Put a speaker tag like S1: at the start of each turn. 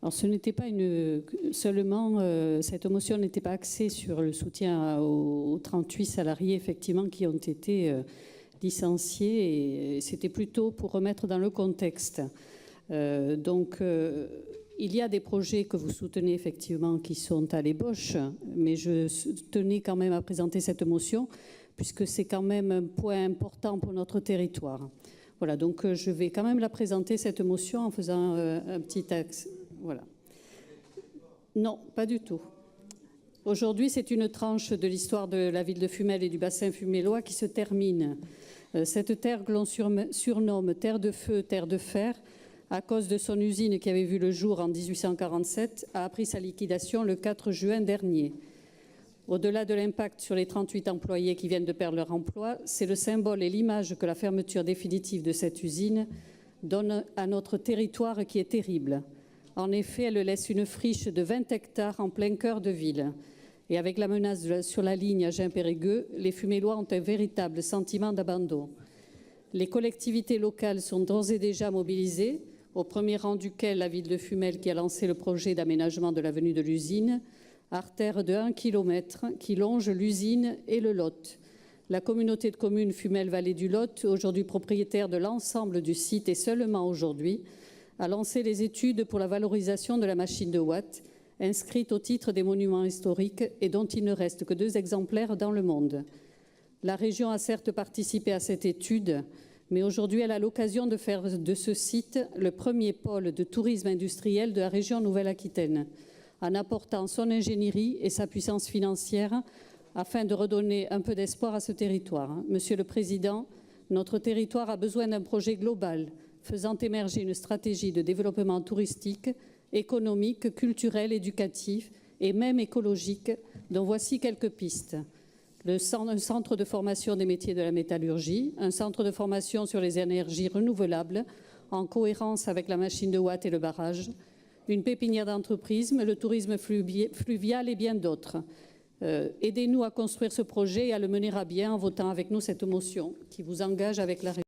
S1: Alors, ce n'était pas seulement, cette motion n'était pas axée sur le soutien aux 38 salariés, effectivement, qui ont été licenciés, et c'était plutôt pour remettre dans le contexte. Il y a des projets que vous soutenez, effectivement, qui sont à l'ébauche, mais je tenais quand même à présenter cette motion, puisque c'est quand même un point important pour notre territoire. Voilà, donc je vais quand même la présenter, cette motion, en faisant un petit axe. Voilà. Non, pas du tout. Aujourd'hui, c'est une tranche de l'histoire de la ville de Fumel et du bassin fumélois qui se termine. Cette terre que l'on surnomme terre de feu, terre de fer, à cause de son usine qui avait vu le jour en 1847, a appris sa liquidation le 4 juin dernier. Au-delà de l'impact sur les 38 employés qui viennent de perdre leur emploi, c'est le symbole et l'image que la fermeture définitive de cette usine donne à notre territoire qui est terrible. En effet, elle laisse une friche de 20 hectares en plein cœur de ville. Et avec la menace sur la ligne Agen-Périgueux, les Fumélois ont un véritable sentiment d'abandon. Les collectivités locales sont d'ores et déjà mobilisées, au premier rang duquel la ville de Fumel qui a lancé le projet d'aménagement de l'avenue de l'usine, artère de 1 km qui longe l'usine et le Lot. La communauté de communes Fumel-Vallée du Lot, aujourd'hui propriétaire de l'ensemble du site et seulement aujourd'hui, a lancé les études pour la valorisation de la machine de Watt, inscrite au titre des monuments historiques et dont il ne reste que 2 exemplaires dans le monde. La région a certes participé à cette étude, mais aujourd'hui elle a l'occasion de faire de ce site le premier pôle de tourisme industriel de la région Nouvelle-Aquitaine, en apportant son ingénierie et sa puissance financière afin de redonner un peu d'espoir à ce territoire. Monsieur le Président, notre territoire a besoin d'un projet global faisant émerger une stratégie de développement touristique, économique, culturel, éducatif et même écologique, dont voici quelques pistes. Un centre de formation des métiers de la métallurgie, un centre de formation sur les énergies renouvelables, en cohérence avec la machine de Watt et le barrage, une pépinière d'entreprise, le tourisme fluvial et bien d'autres. Aidez-nous à construire ce projet et à le mener à bien en votant avec nous cette motion qui vous engage avec la région.